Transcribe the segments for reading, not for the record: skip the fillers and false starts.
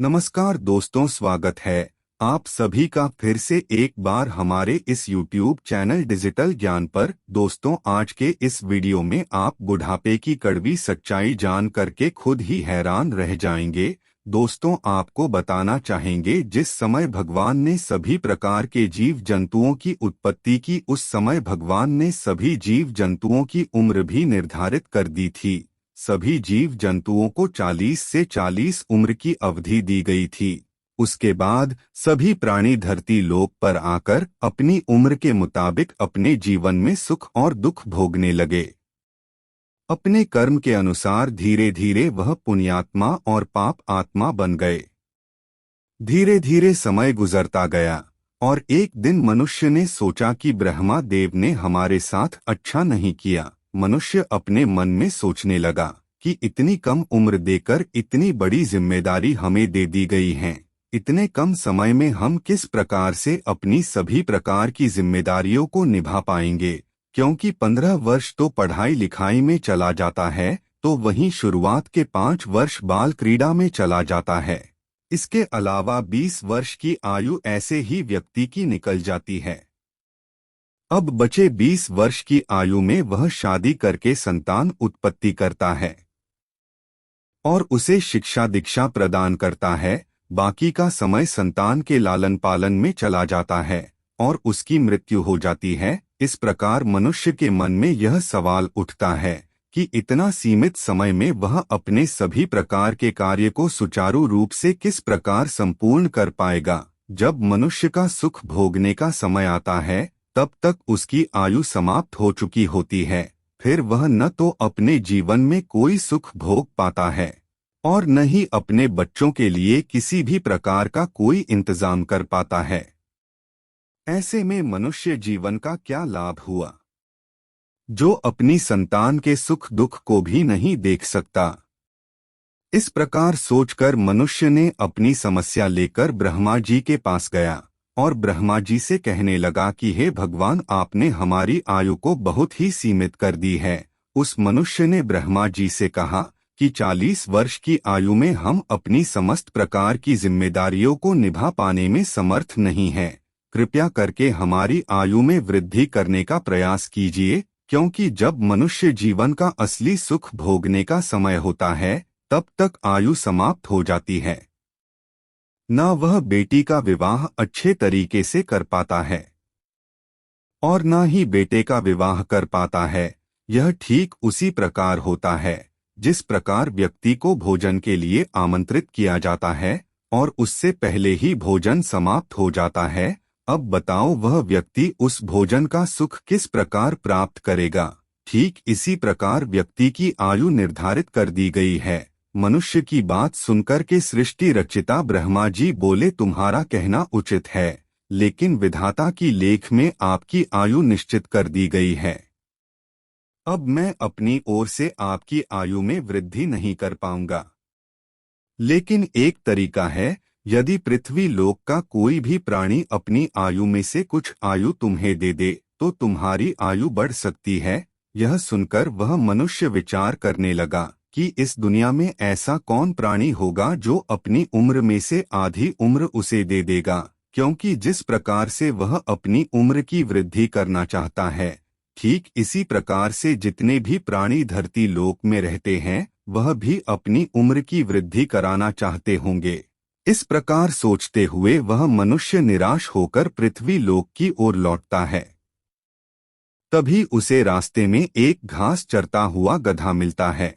नमस्कार दोस्तों, स्वागत है आप सभी का फिर से एक बार हमारे इस YouTube चैनल डिजिटल ज्ञान पर। दोस्तों, आज के इस वीडियो में आप बुढ़ापे की कड़वी सच्चाई जान करके खुद ही हैरान रह जाएंगे। दोस्तों, आपको बताना चाहेंगे, जिस समय भगवान ने सभी प्रकार के जीव जंतुओं की उत्पत्ति की, उस समय भगवान ने सभी जीव जंतुओं की उम्र भी निर्धारित कर दी थी। सभी जीव जंतुओं को 40 से 40 उम्र की अवधि दी गई थी। उसके बाद सभी प्राणी धरती लोक पर आकर अपनी उम्र के मुताबिक अपने जीवन में सुख और दुख भोगने लगे। अपने कर्म के अनुसार धीरे धीरे वह पुण्यात्मा और पाप आत्मा बन गए। धीरे धीरे समय गुजरता गया और एक दिन मनुष्य ने सोचा कि ब्रह्मा देव ने हमारे साथ अच्छा नहीं किया। मनुष्य अपने मन में सोचने लगा कि इतनी कम उम्र देकर इतनी बड़ी जिम्मेदारी हमें दे दी गई है। इतने कम समय में हम किस प्रकार से अपनी सभी प्रकार की जिम्मेदारियों को निभा पाएंगे, क्योंकि 15 वर्ष तो पढ़ाई लिखाई में चला जाता है, तो वहीं शुरुआत के 5 वर्ष बाल क्रीड़ा में चला जाता है। इसके अलावा 20 वर्ष की आयु ऐसे ही व्यक्ति की निकल जाती है। अब बचे 20 वर्ष की आयु में वह शादी करके संतान उत्पत्ति करता है और उसे शिक्षा दीक्षा प्रदान करता है। बाकी का समय संतान के लालन पालन में चला जाता है और उसकी मृत्यु हो जाती है। इस प्रकार मनुष्य के मन में यह सवाल उठता है कि इतना सीमित समय में वह अपने सभी प्रकार के कार्य को सुचारू रूप से किस प्रकार संपूर्ण कर पाएगा। जब मनुष्य का सुख भोगने का समय आता है, तब तक उसकी आयु समाप्त हो चुकी होती है। फिर वह न तो अपने जीवन में कोई सुख भोग पाता है और न ही अपने बच्चों के लिए किसी भी प्रकार का कोई इंतजाम कर पाता है। ऐसे में मनुष्य जीवन का क्या लाभ हुआ, जो अपनी संतान के सुख दुख को भी नहीं देख सकता। इस प्रकार सोचकर मनुष्य ने अपनी समस्या लेकर ब्रह्मा जी के पास गया और ब्रह्मा जी से कहने लगा कि हे भगवान, आपने हमारी आयु को बहुत ही सीमित कर दी है। उस मनुष्य ने ब्रह्मा जी से कहा कि 40 वर्ष की आयु में हम अपनी समस्त प्रकार की जिम्मेदारियों को निभा पाने में समर्थ नहीं हैं। कृपया करके हमारी आयु में वृद्धि करने का प्रयास कीजिए, क्योंकि जब मनुष्य जीवन का असली सुख भोगने का समय होता है, तब तक आयु समाप्त हो जाती है। न वह बेटी का विवाह अच्छे तरीके से कर पाता है और न ही बेटे का विवाह कर पाता है। यह ठीक उसी प्रकार होता है जिस प्रकार व्यक्ति को भोजन के लिए आमंत्रित किया जाता है और उससे पहले ही भोजन समाप्त हो जाता है। अब बताओ, वह व्यक्ति उस भोजन का सुख किस प्रकार प्राप्त करेगा। ठीक इसी प्रकार व्यक्ति की आयु निर्धारित कर दी गई है। मनुष्य की बात सुनकर के सृष्टि रचिता ब्रह्मा जी बोले, तुम्हारा कहना उचित है, लेकिन विधाता की लेख में आपकी आयु निश्चित कर दी गई है। अब मैं अपनी ओर से आपकी आयु में वृद्धि नहीं कर पाऊंगा। लेकिन एक तरीका है, यदि पृथ्वी लोक का कोई भी प्राणी अपनी आयु में से कुछ आयु तुम्हें दे दे, तो तुम्हारी आयु बढ़ सकती है। यह सुनकर वह मनुष्य विचार करने लगा कि इस दुनिया में ऐसा कौन प्राणी होगा जो अपनी उम्र में से आधी उम्र उसे दे देगा, क्योंकि जिस प्रकार से वह अपनी उम्र की वृद्धि करना चाहता है, ठीक इसी प्रकार से जितने भी प्राणी धरती लोक में रहते हैं, वह भी अपनी उम्र की वृद्धि कराना चाहते होंगे। इस प्रकार सोचते हुए वह मनुष्य निराश होकर पृथ्वी लोक की ओर लौटता है। तभी उसे रास्ते में एक घास चरता हुआ गधा मिलता है।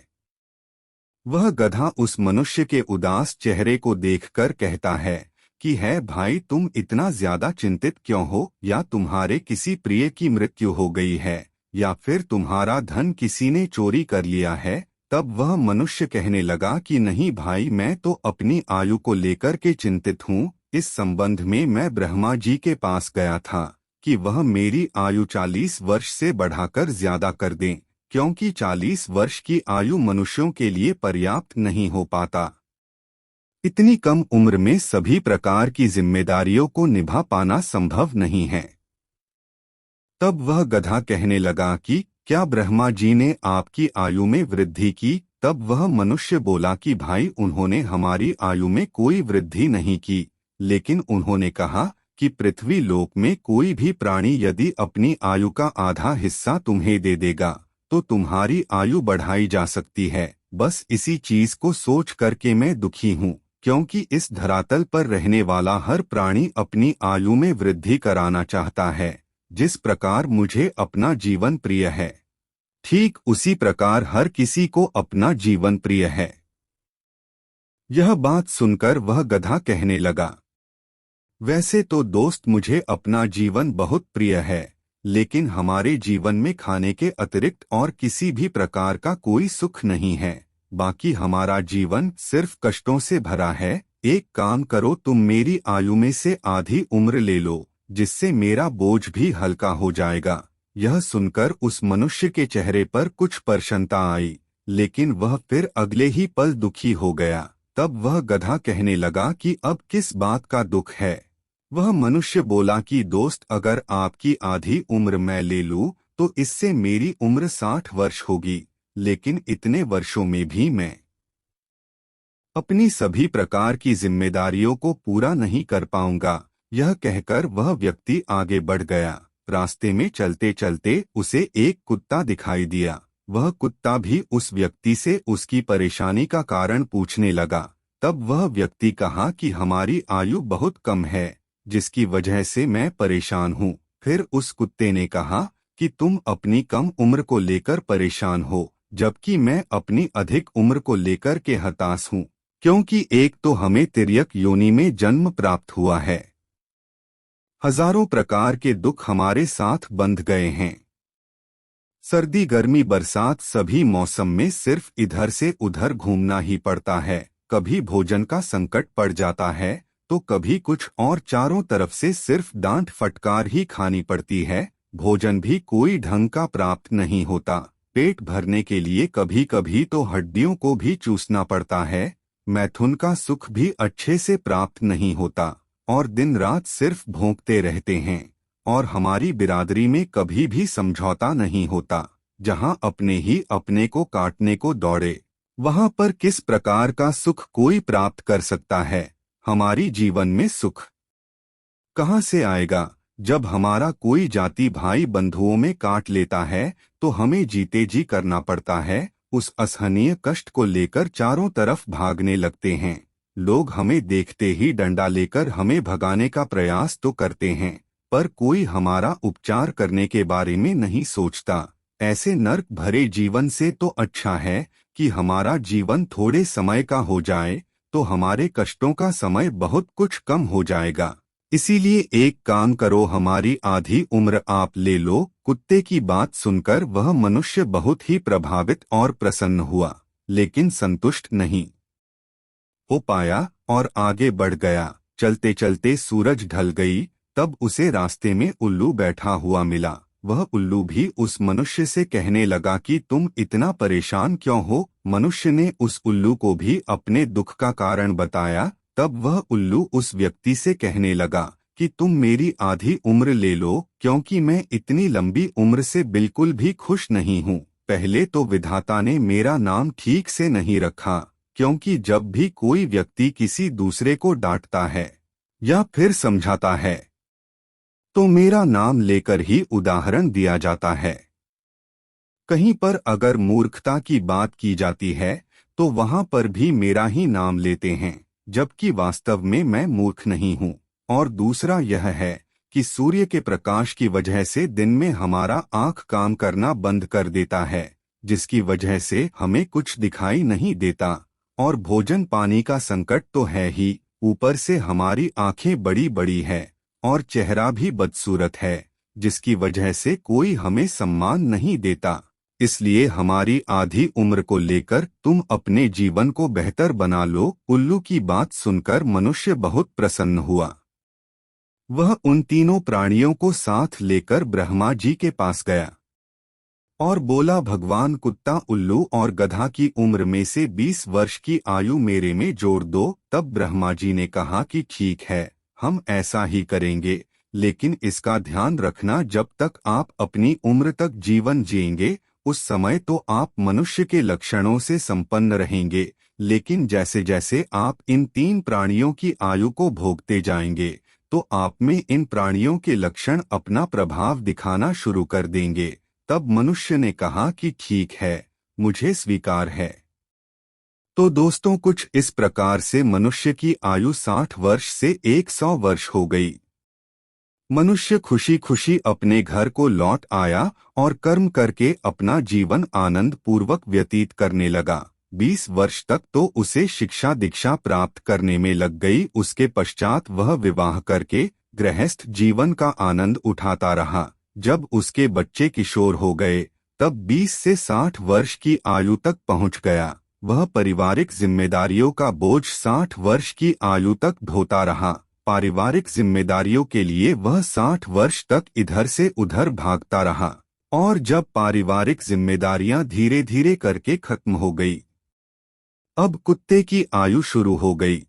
वह गधा उस मनुष्य के उदास चेहरे को देखकर कहता है कि है भाई, तुम इतना ज्यादा चिंतित क्यों हो? या तुम्हारे किसी प्रिय की मृत्यु हो गई है, या फिर तुम्हारा धन किसी ने चोरी कर लिया है? तब वह मनुष्य कहने लगा कि नहीं भाई, मैं तो अपनी आयु को लेकर के चिंतित हूँ। इस संबंध में मैं ब्रह्मा जी के पास गया था कि वह मेरी आयु 40 वर्ष से बढ़ाकर ज्यादा कर दें, क्योंकि 40 वर्ष की आयु मनुष्यों के लिए पर्याप्त नहीं हो पाता। इतनी कम उम्र में सभी प्रकार की जिम्मेदारियों को निभा पाना संभव नहीं है। तब वह गधा कहने लगा कि क्या ब्रह्मा जी ने आपकी आयु में वृद्धि की? तब वह मनुष्य बोला कि भाई, उन्होंने हमारी आयु में कोई वृद्धि नहीं की, लेकिन उन्होंने कहा कि पृथ्वी लोक में कोई भी प्राणी यदि अपनी आयु का आधा हिस्सा तुम्हें दे देगा तो तुम्हारी आयु बढ़ाई जा सकती है। बस इसी चीज को सोच करके मैं दुखी हूँ, क्योंकि इस धरातल पर रहने वाला हर प्राणी अपनी आयु में वृद्धि कराना चाहता है। जिस प्रकार मुझे अपना जीवन प्रिय है, ठीक उसी प्रकार हर किसी को अपना जीवन प्रिय है। यह बात सुनकर वह गधा कहने लगा, वैसे तो दोस्त मुझे अपना जीवन बहुत प्रिय है, लेकिन हमारे जीवन में खाने के अतिरिक्त और किसी भी प्रकार का कोई सुख नहीं है। बाकी हमारा जीवन सिर्फ कष्टों से भरा है। एक काम करो, तुम मेरी आयु में से आधी उम्र ले लो, जिससे मेरा बोझ भी हल्का हो जाएगा। यह सुनकर उस मनुष्य के चेहरे पर कुछ प्रसन्नता आई, लेकिन वह फिर अगले ही पल दुखी हो गया। तब वह गधा कहने लगा कि अब किस बात का दुख है। वह मनुष्य बोला कि दोस्त, अगर आपकी आधी उम्र मैं ले लूं तो इससे मेरी उम्र 60 वर्ष होगी, लेकिन इतने वर्षों में भी मैं अपनी सभी प्रकार की जिम्मेदारियों को पूरा नहीं कर पाऊंगा। यह कहकर वह व्यक्ति आगे बढ़ गया। रास्ते में चलते चलते उसे एक कुत्ता दिखाई दिया। वह कुत्ता भी उस व्यक्ति से उसकी परेशानी का कारण पूछने लगा। तब वह व्यक्ति कहा कि हमारी आयु बहुत कम है, जिसकी वजह से मैं परेशान हूँ। फिर उस कुत्ते ने कहा कि तुम अपनी कम उम्र को लेकर परेशान हो, जबकि मैं अपनी अधिक उम्र को लेकर के हताश हूँ, क्योंकि एक तो हमें तिर्यक योनि में जन्म प्राप्त हुआ है, हजारों प्रकार के दुख हमारे साथ बंध गए हैं। सर्दी गर्मी बरसात सभी मौसम में सिर्फ इधर से उधर घूमना ही पड़ता है। कभी भोजन का संकट पड़ जाता है तो कभी कुछ, और चारों तरफ से सिर्फ डांट फटकार ही खानी पड़ती है। भोजन भी कोई ढंग का प्राप्त नहीं होता। पेट भरने के लिए कभी कभी तो हड्डियों को भी चूसना पड़ता है। मैथुन का सुख भी अच्छे से प्राप्त नहीं होता और दिन रात सिर्फ भौंकते रहते हैं। और हमारी बिरादरी में कभी भी समझौता नहीं होता। जहां अपने ही अपने को काटने को दौड़े, वहां पर किस प्रकार का सुख कोई प्राप्त कर सकता है। हमारी जीवन में सुख कहां से आएगा? जब हमारा कोई जाति भाई बंधुओं में काट लेता है तो हमें जीते जी करना पड़ता है। उस असहनीय कष्ट को लेकर चारों तरफ भागने लगते हैं। लोग हमें देखते ही डंडा लेकर हमें भगाने का प्रयास तो करते हैं, पर कोई हमारा उपचार करने के बारे में नहीं सोचता। ऐसे नर्क भरे जीवन से तो अच्छा है कि हमारा जीवन थोड़े समय का हो जाए, तो हमारे कष्टों का समय बहुत कुछ कम हो जाएगा। इसीलिए एक काम करो, हमारी आधी उम्र आप ले लो। कुत्ते की बात सुनकर वह मनुष्य बहुत ही प्रभावित और प्रसन्न हुआ, लेकिन संतुष्ट नहीं हो पाया और आगे बढ़ गया। चलते चलते सूरज ढल गई। तब उसे रास्ते में उल्लू बैठा हुआ मिला। वह उल्लू भी उस मनुष्य से कहने लगा कि तुम इतना परेशान क्यों हो। मनुष्य ने उस उल्लू को भी अपने दुख का कारण बताया। तब वह उल्लू उस व्यक्ति से कहने लगा कि तुम मेरी आधी उम्र ले लो, क्योंकि मैं इतनी लंबी उम्र से बिल्कुल भी खुश नहीं हूँ। पहले तो विधाता ने मेरा नाम ठीक से नहीं रखा, क्योंकि जब भी कोई व्यक्ति किसी दूसरे को डांटता है या फिर समझाता है तो मेरा नाम लेकर ही उदाहरण दिया जाता है। कहीं पर अगर मूर्खता की बात की जाती है तो वहां पर भी मेरा ही नाम लेते हैं, जबकि वास्तव में मैं मूर्ख नहीं हूँ। और दूसरा यह है कि सूर्य के प्रकाश की वजह से दिन में हमारा आँख काम करना बंद कर देता है, जिसकी वजह से हमें कुछ दिखाई नहीं देता। और भोजन पानी का संकट तो है ही, ऊपर से हमारी आंखें बड़ी बड़ी है और चेहरा भी बदसूरत है, जिसकी वजह से कोई हमें सम्मान नहीं देता। इसलिए हमारी आधी उम्र को लेकर तुम अपने जीवन को बेहतर बना लो। उल्लू की बात सुनकर मनुष्य बहुत प्रसन्न हुआ। वह उन तीनों प्राणियों को साथ लेकर ब्रह्मा जी के पास गया और बोला, भगवान, कुत्ता, उल्लू और गधा की उम्र में से 20 वर्ष की आयु मेरे में जोड़ दो। तब ब्रह्मा जी ने कहा कि ठीक है, हम ऐसा ही करेंगे, लेकिन इसका ध्यान रखना, जब तक आप अपनी उम्र तक जीवन जिएंगे उस समय तो आप मनुष्य के लक्षणों से संपन्न रहेंगे, लेकिन जैसे जैसे आप इन 3 प्राणियों की आयु को भोगते जाएंगे तो आप में इन प्राणियों के लक्षण अपना प्रभाव दिखाना शुरू कर देंगे। तब मनुष्य ने कहा कि ठीक है, मुझे स्वीकार है। तो दोस्तों, कुछ इस प्रकार से मनुष्य की आयु 60 वर्ष से 100 वर्ष हो गई। मनुष्य खुशी खुशी अपने घर को लौट आया और कर्म करके अपना जीवन आनंद पूर्वक व्यतीत करने लगा। 20 वर्ष तक तो उसे शिक्षा दीक्षा प्राप्त करने में लग गई। उसके पश्चात वह विवाह करके गृहस्थ जीवन का आनंद उठाता रहा। जब उसके बच्चे किशोर हो गए तब 20 से 60 वर्ष की आयु तक पहुंच गया। वह पारिवारिक जिम्मेदारियों का बोझ 60 वर्ष की आयु तक ढोता रहा। पारिवारिक जिम्मेदारियों के लिए वह 60 वर्ष तक इधर से उधर भागता रहा और जब पारिवारिक जिम्मेदारियां धीरे धीरे करके खत्म हो गई, अब कुत्ते की आयु शुरू हो गई।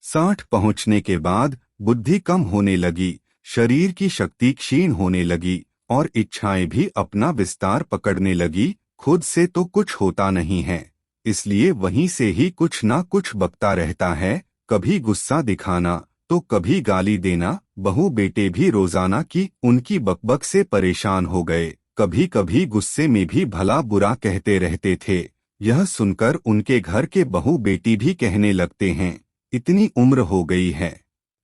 60 पहुंचने के बाद बुद्धि कम होने लगी, शरीर की शक्ति क्षीण होने लगी और इच्छाएं भी अपना विस्तार पकड़ने लगी। खुद से तो कुछ होता नहीं है, इसलिए वहीं से ही कुछ ना कुछ बकता रहता है। कभी गुस्सा दिखाना तो कभी गाली देना। बहू बेटे भी रोजाना की उनकी बकबक से परेशान हो गए। कभी कभी गुस्से में भी भला बुरा कहते रहते थे। यह सुनकर उनके घर के बहू बेटी भी कहने लगते हैं, इतनी उम्र हो गई है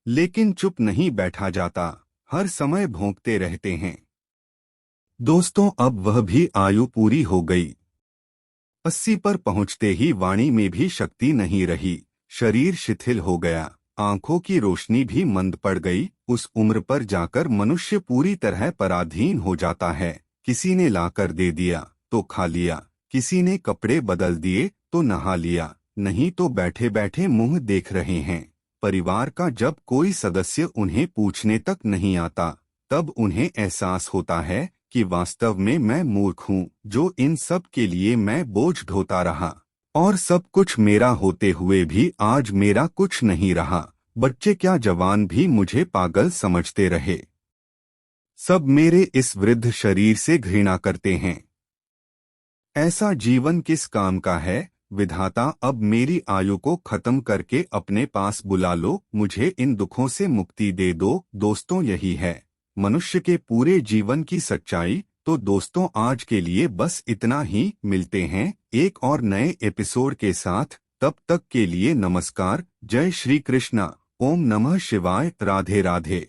लेकिन चुप नहीं बैठा जाता, हर समय भौंकते रहते हैं। दोस्तों, अब वह भी आयु पूरी हो गई। 80 पर पहुंचते ही वाणी में भी शक्ति नहीं रही, शरीर शिथिल हो गया, आंखों की रोशनी भी मंद पड़ गई। उस उम्र पर जाकर मनुष्य पूरी तरह पराधीन हो जाता है। किसी ने लाकर दे दिया तो खा लिया, किसी ने कपड़े बदल दिए तो नहा लिया, नहीं तो बैठे बैठे मुंह देख रहे हैं। परिवार का जब कोई सदस्य उन्हें पूछने तक नहीं आता तब उन्हें एहसास होता है कि वास्तव में मैं मूर्ख हूँ जो इन सब के लिए मैं बोझ ढोता रहा और सब कुछ मेरा होते हुए भी आज मेरा कुछ नहीं रहा। बच्चे क्या जवान भी मुझे पागल समझते रहे। सब मेरे इस वृद्ध शरीर से घृणा करते हैं। ऐसा जीवन किस काम का है? विधाता, अब मेरी आयु को खत्म करके अपने पास बुला लो, मुझे इन दुखों से मुक्ति दे दो। दोस्तों, यही है मनुष्य के पूरे जीवन की सच्चाई। तो दोस्तों, आज के लिए बस इतना ही। मिलते हैं एक और नए एपिसोड के साथ। तब तक के लिए नमस्कार। जय श्री कृष्णा। ओम नमः शिवाय। राधे राधे।